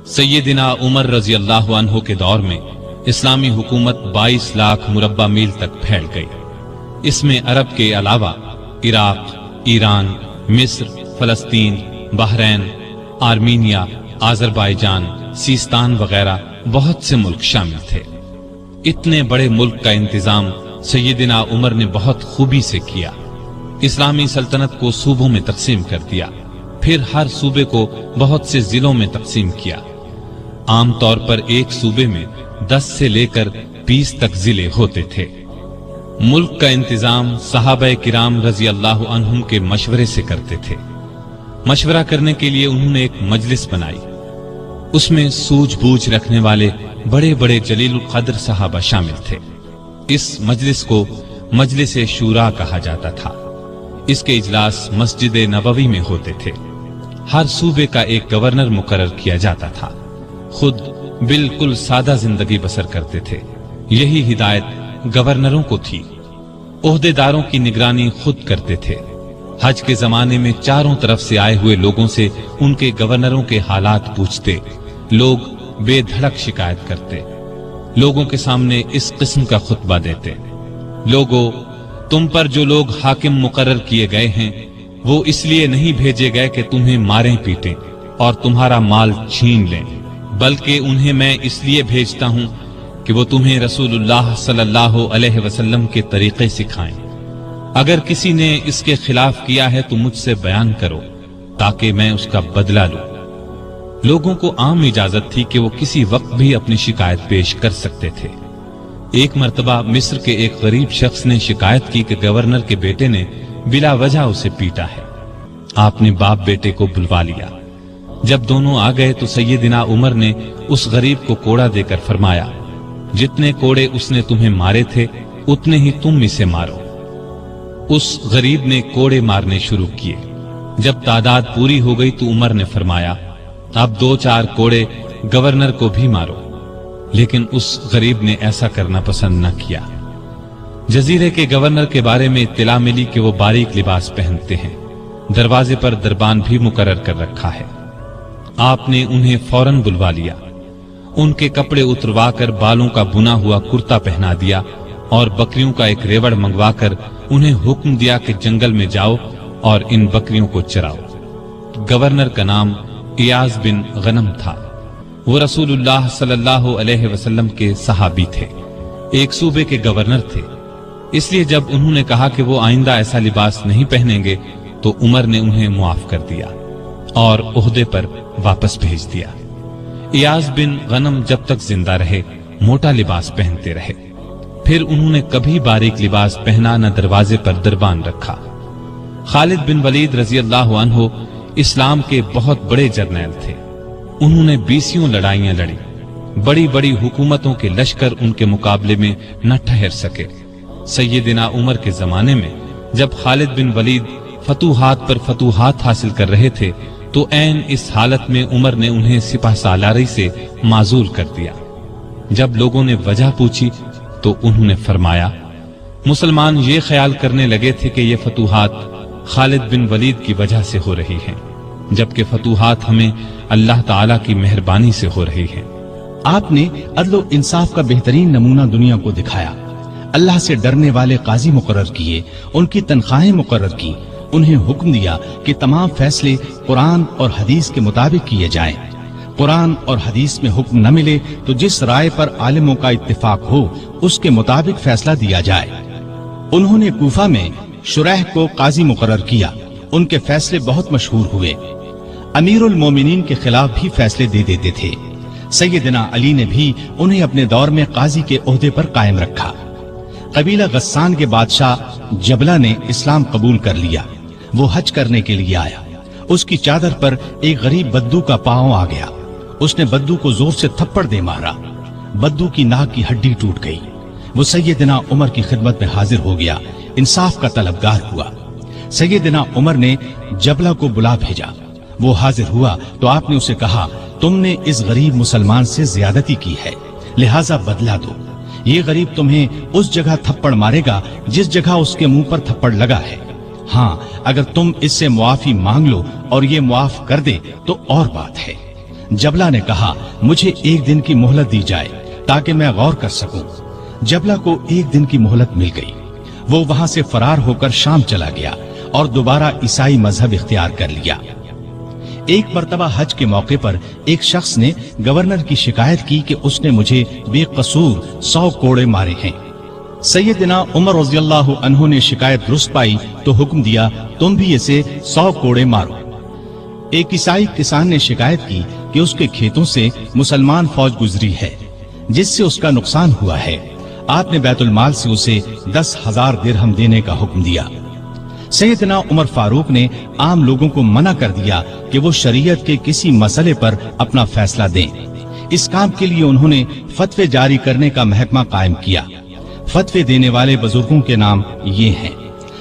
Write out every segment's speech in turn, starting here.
सैयदना उमर रजी अल्लाह अन्हु के दौर में इस्लामी हुकूमत 22 लाख मुरब्बा मील तक फैल गई। इसमें अरब के अलावा इराक, ईरान, मिस्र, फलस्तीन, बहरैन, आर्मीनिया, आजरबाईजान, सीस्तान वगैरह बहुत से मुल्क शामिल थे। इतने बड़े मुल्क का इंतजाम सैयदना उमर ने बहुत खूबी से किया। इस्लामी सल्तनत को सूबों में तकसीम कर दिया, फिर हर सूबे को बहुत से जिलों में तकसीम किया। आमतौर पर एक सूबे में 10 से लेकर 20 तक जिले होते थे। मुल्क का इंतजाम सहाबाए किराम रजी अल्लाह अन्हुम के मशवरे से करते थे। मशवरा करने के लिए उन्होंने एक मजलिस बनाई। उसमें सूझबूझ रखने वाले बड़े बड़े जलीलुल कद्र सहाबा शामिल थे। इस मजलिस को मजलिस शूरा कहा जाता था। इसके इजलास मस्जिद नबवी में होते थे। हर सूबे का एक गवर्नर मुकर्रर किया जाता था। खुद बिल्कुल सादा जिंदगी बसर करते थे। यही हिदायत गवर्नरों को थी। ओहदेदारों की निगरानी खुद करते थे। हज के जमाने में चारों तरफ से आए हुए लोगों से उनके गवर्नरों के हालात पूछते। लोग बेधड़क शिकायत करते। लोगों के सामने इस किस्म का खुतबा देते। लोगों, तुम पर जो लोग हाकिम मुकर्रर किए गए हैं वो इसलिए नहीं भेजे गए कि तुम्हें मारें पीटें और तुम्हारा माल छीन लें, बल्कि उन्हें मैं इसलिए भेजता हूं कि वो तुम्हें रसूलुल्लाह सल्लल्लाहु अलैहि वसल्लम के तरीके सिखाएं। अगर किसी ने इसके खिलाफ किया है तो मुझसे बयान करो ताकि मैं उसका बदला लूं। लोगों को आम इजाजत थी कि वो किसी वक्त भी अपनी शिकायत पेश कर सकते थे। एक मर्तबा मिस्र के एक गरीब शख्स ने शिकायत की कि गवर्नर के बेटे ने बिला वजह उसे पीटा है। आपने बाप बेटे को बुलवा लिया। जब दोनों आ गए तो सैयदना उमर ने उस गरीब को कोड़ा देकर फरमाया, जितने कोड़े उसने तुम्हें मारे थे उतने ही तुम इसे मारो। उस गरीब ने कोड़े मारने शुरू किए। जब तादाद पूरी हो गई तो उमर ने फरमाया, अब 2-4 कोड़े गवर्नर को भी मारो। लेकिन उस गरीब ने ऐसा करना पसंद न किया। जजीरे के गवर्नर के बारे में इत्तला मिली कि वो बारीक लिबास पहनते हैं। दरवाजे पर दरबान भी मुकर्रर कर रखा है। आपने उन्हें फौरन बुलवा लिया। उनके कपड़े उतरवाकर बालों का बुना हुआ कुर्ता पहना दिया और बकरियों का एक रेवड़ मंगवाकर उन्हें हुक्म दिया कि जंगल में जाओ और इन बकरियों को चराओ। गवर्नर का नाम इयाज बिन गनम था। वो रसूलुल्लाह सल्लल्लाहु अलैहि वसल्लम के सहाबी थे। एक सूबे के गवर्नर थे। इसलिए जब उन्होंने कहा कि वो आइंदा ऐसा लिबास नहीं पहनेंगे तो उमर ने उन्हें मुआफ कर दिया और ओहदे पर वापस भेज दिया। इयाज बिन गनम जब तक जिंदा रहे मोटा लिबास पहनते रहे। फिर उन्होंने कभी बारीक लिबास पहना न दरवाजे पर दरबान रखा। खालिद बिन वलीद रजी अल्लाह अन्हु इस्लाम के बहुत बड़े जर्नैल थे। उन्होंने 20 लड़ाइयां लड़ी। बड़ी बड़ी हुकूमतों के लश्कर उनके मुकाबले में न ठहर सके। सैयदना उमर के जमाने में जब खालिद बिन वलीद फतूहात पर फतूहात हासिल कर रहे थे तो ऐन इस हालत में उमर ने उन्हें सिपाह सालारी से माजूल कर दिया। जब लोगों ने वजह पूछी तो उन्होंने फरमाया, मुसलमान ये ख्याल करने लगे थे कि ये फतूहात खालिद बिन वलीद की वजह से हो रही हैं, जबकि फतूहात हमें अल्लाह ताला की मेहरबानी से हो रही हैं। आपने अदल इंसाफ का बेहतरीन नमूना दुनिया को दिखाया। अल्लाह से डरने वाले काजी मुकर्रर किए, उनकी तनख्वाहें मुकर्रर की। उन्हें हुक्म दिया कि तमाम फैसले कुरान और हदीस के मुताबिक किए जाएं। कुरान और हदीस में हुक्म न मिले तो जिस राय पर आलिमों का इत्तिफाक हो उसके मुताबिक फैसला दिया जाए। उन्होंने कूफा में शुरैह को काजी मुकर्रर किया। उनके फैसले बहुत मशहूर हुए। अमीरुल मोमिनीन के खिलाफ भी फैसले दे देते थे। सैयदना अली ने भी उन्हें अपने दौर में काजी के ओहदे पर कायम रखा। कबीला गस्सान के बादशाह जबला ने इस्लाम कबूल कर लिया। वो हज करने के लिए आया। उसकी चादर पर एक गरीब बद्दू का पांव आ गया। उसने बद्दू को जोर से थप्पड़ दे मारा। बद्दू की नाक की हड्डी टूट गई। वो सैयदना उमर की खिदमत में हाजिर हो गया, इंसाफ का तलबगार हुआ। सैयदना उमर ने जबला को बुला भेजा। वो हाजिर हुआ तो आपने उसे कहा, तुमने इस गरीब मुसलमान से ज्यादती की है, लिहाजा बदला दो। ये गरीब तुम्हें उस जगह थप्पड़ मारेगा जिस जगह उसके मुंह पर थप्पड़ लगा है। हाँ, अगर तुम इससे मुआफी मांग लो और ये मुआफ कर दे तो और बात है। जबला ने कहा, मुझे एक दिन की मोहलत दी जाए ताकि मैं गौर कर सकूं। जबला को एक दिन की मोहलत मिल गई। वो वहां से फरार होकर शाम चला गया और दोबारा ईसाई मजहब इख्तियार कर लिया। एक मर्तबा हज के मौके पर एक शख्स ने गवर्नर की शिकायत की कि उसने मुझे बेकसूर 100 कोड़े मारे हैं। सैयदना उमर रज़ियल्लाहु अन्हु ने शिकायत दुरुस्त पाई तो हुक्म दिया, तुम भी इसे 100 कोड़े मारो। एक ईसाई किसान ने शिकायत की कि उसके खेतों से मुसलमान फौज गुजरी है जिससे उसका नुकसान हुआ है। आपने बैतुल माल से उसे 10,000 दिरहम देने का हुक्म दिया। सैयदना उमर फारूक ने आम लोगों को मना कर दिया कि वो शरीयत के किसी मसले पर अपना फैसला दें। इस काम के लिए उन्होंने फतवे जारी करने का महकमा कायम किया। फतवे देने वाले बुजुर्गों के नाम ये हैं: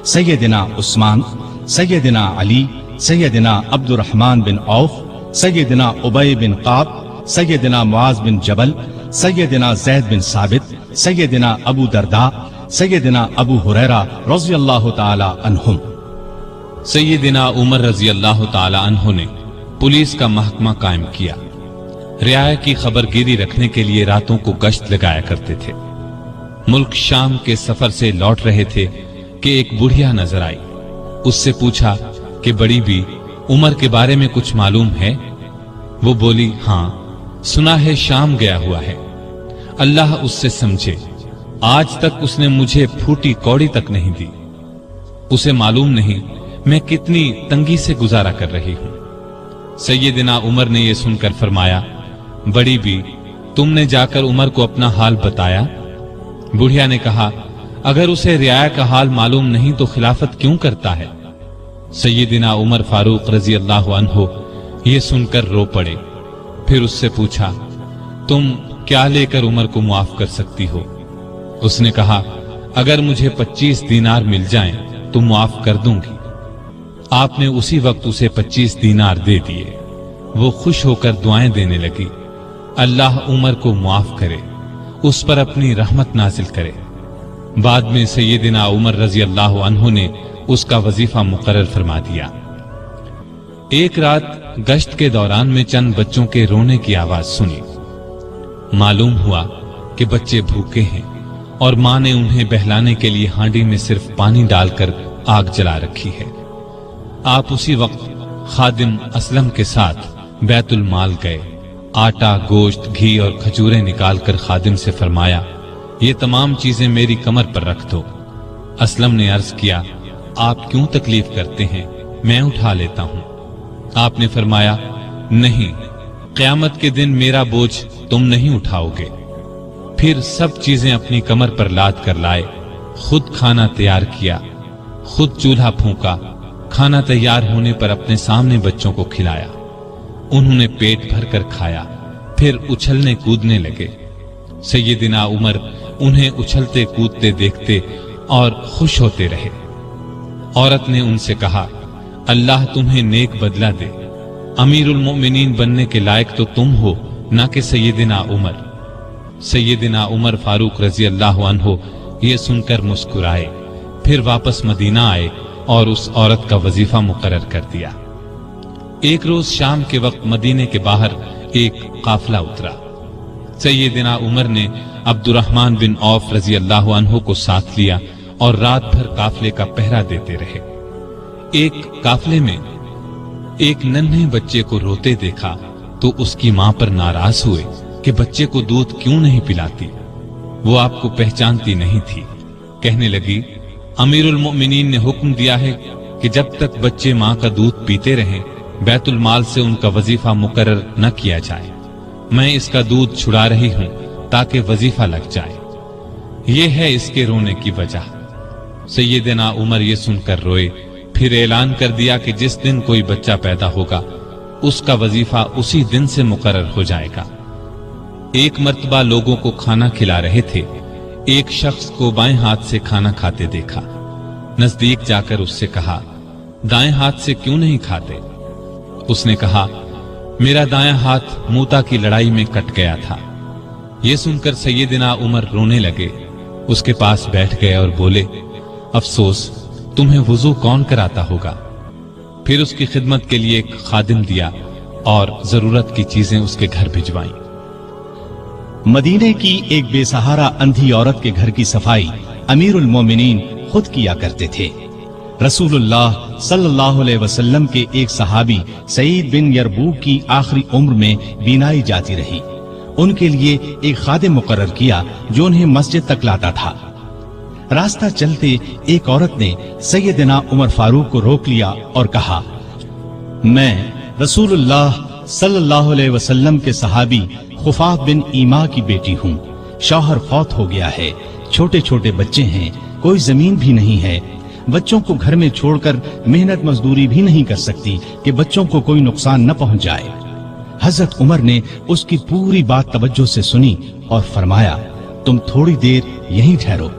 सैयदना उस्मान, सैयदना अली, सैयदना अब्दुर्रहमान बिन औफ, सैयदना उबय बिन काब, सैयदना मुआज बिन जबल, सैयदना ज़ैद बिन साबित, सैयदना अबू दरदा, सैयदना अबू हुरैरा रज़ियल्लाहु ताला अन्हुम। सैयदना उमर रज़ियल्लाहु ताला अन्हु ने पुलिस का महकमा कायम किया। रियाया की खबरगिरी रखने के लिए रातों को गश्त लगाया करते थे। मुल्क शाम के सफर से लौट रहे थे कि एक बुढ़िया नजर आई। उससे पूछा कि बड़ी भी उमर के बारे में कुछ मालूम है? वो बोली, हाँ, सुना है शाम गया हुआ है। अल्लाह उससे समझे, आज तक उसने मुझे फूटी कौड़ी तक नहीं दी। उसे मालूम नहीं मैं कितनी तंगी से गुजारा कर रही हूं। सैयदना उमर ने यह सुनकर फरमाया, बड़ी भी तुमने जाकर उमर को अपना हाल बताया? बुढ़िया ने कहा, अगर उसे रियाया का हाल मालूम नहीं तो खिलाफत क्यों करता है? सैयदना उमर फारूक रजी अल्लाह अन्हु ये सुनकर रो पड़े। फिर उससे पूछा, तुम क्या लेकर उमर को मुआफ कर सकती हो? उसने कहा, अगर मुझे 25 दीनार मिल जाएं तो मुआफ कर दूंगी। आपने उसी वक्त उसे 25 दीनार दे दिए। वो खुश होकर दुआएं देने लगी, अल्लाह उमर को मुआफ करे, उस पर अपनी रहमत नाजिल करे। बाद में सैयदना उमर रजी अल्लाह अन्हु ने उसका वजीफा मुकर्रर फरमा दिया। एक रात गश्त के दौरान में चंद बच्चों के रोने की आवाज सुनी। मालूम हुआ कि बच्चे भूखे हैं और मां ने उन्हें बहलाने के लिए हांडी में सिर्फ पानी डालकर आग जला रखी है। आप उसी वक्त खादिम असलम के साथ बैतुल माल गए। आटा, गोश्त, घी और खजूरें निकालकर खादिम से फरमाया, ये तमाम चीजें मेरी कमर पर रख दो। असलम ने अर्ज किया, आप क्यों तकलीफ करते हैं, मैं उठा लेता हूं। आपने फरमाया, नहीं, क़यामत के दिन मेरा बोझ तुम नहीं उठाओगे। फिर सब चीजें अपनी कमर पर लाद कर लाए। खुद खाना तैयार किया, खुद चूल्हा फूंका। खाना तैयार होने पर अपने सामने बच्चों को खिलाया। उन्होंने पेट भर कर खाया, फिर उछलने कूदने लगे। सैयदना उमर उन्हें उछलते कूदते देखते और खुश होते रहे। औरत ने उनसे कहा, अल्लाह तुम्हें नेक बदला दे। अमीरुल मोमिनीन बनने के लायक तो तुम हो, ना कि सैयदना उमर। सैयदना उमर फारूक रजी अल्लाह अन्हु ये सुनकर मुस्कुराए, फिर वापस मदीना आए और उस औरत का वजीफा मुकर्रर कर दिया। एक रोज शाम के वक्त मदीने के बाहर एक काफिला उतरा। सैयदना उमर ने अब्दुर्रहमान बिन औफ रजी अल्लाह अन्हु को साथ लिया और रात भर काफिले का पहरा देते रहे। एक काफिले में एक नन्हे बच्चे को रोते देखा तो उसकी मां पर नाराज हुए कि बच्चे को दूध क्यों नहीं पिलाती। वो आपको पहचानती नहीं थी। कहने लगी, अमीरुल मोमिनीन ने हुक्म दिया है कि जब तक बच्चे मां का दूध पीते रहें बैतुल माल से उनका वजीफा मुकर्रर न किया जाए। मैं इसका दूध छुड़ा रही हूं ताकि वजीफा लग जाए। ये है इसके रोने की वजह। सैयदना उमर ये सुनकर रोए, फिर ऐलान कर दिया कि जिस दिन कोई बच्चा पैदा होगा उसका वजीफा उसी दिन से मुकर्रर हो जाएगा। एक मर्तबा लोगों को खाना खिला रहे थे। एक शख्स को बाएं हाथ से खाना खाते देखा। नजदीक जाकर उससे कहा, दाएं हाथ से क्यों नहीं खाते? उसने कहा, मेरा दायां हाथ मूता की लड़ाई में कट गया था। यह सुनकर सैयदना उमर रोने लगे। उसके पास बैठ गए और बोले, अफसोस, तुम्हें वुजू कौन कराता होगा? फिर उसकी खिदमत के लिए एक खादिम दिया और जरूरत की चीजें उसके घर भिजवाईं। मदीने की एक बेसहारा अंधी औरत के घर की सफाई अमीरुल मोमिनीन खुद किया करते थे। रसूलुल्लाह सल्लल्लाहु अलैहि वसल्लम के एक सहाबी सईद बिन यरबूक की आखिरी उम्र में बीनाई जाती रही। उनके लिए एक खादिम मुकर्रर किया जो उन्हें मस्जिद तक लाता था। रास्ता चलते एक औरत ने सैयदना उमर फारूक को रोक लिया और कहा, मैं रसूलुल्लाह सल्लल्लाहु अलैहि वसल्लम के सहाबी खुफाफ बिन ईमा की बेटी हूँ। शौहर फौत हो गया है, छोटे छोटे बच्चे हैं, कोई जमीन भी नहीं है। बच्चों को घर में छोड़कर मेहनत मजदूरी भी नहीं कर सकती कि बच्चों को कोई नुकसान न पहुंच जाए। हजरत उमर ने उसकी पूरी बात तवज्जो से सुनी और फरमाया, तुम थोड़ी देर यहीं ठहरो।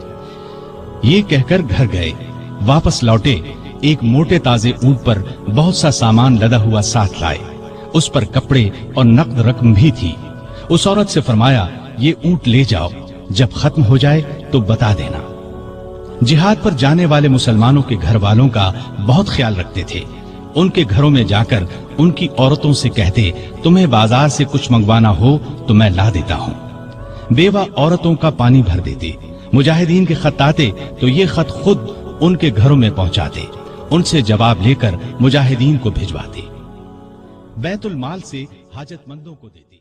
ये कहकर घर गए। वापस लौटे, एक मोटे ताजे ऊंट पर बहुत सा सामान लदा हुआ साथ लाए। उस पर कपड़े और नकद रकम भी थी। उस औरत से फरमाया, ये ऊंट ले जाओ, जब खत्म हो जाए तो बता देना। जिहाद पर जाने वाले मुसलमानों के घर वालों का बहुत ख्याल रखते थे। उनके घरों में जाकर उनकी औरतों से कहते, तुम्हें बाजार से कुछ मंगवाना हो तो मैं ला देता हूँ। बेवा औरतों का पानी भर देते। मुजाहिदीन के खत आते तो ये खत खुद उनके घरों में पहुंचाते। उनसे जवाब लेकर मुजाहिदीन को भिजवाते। बैतुल माल से हाजतमंदों को देते।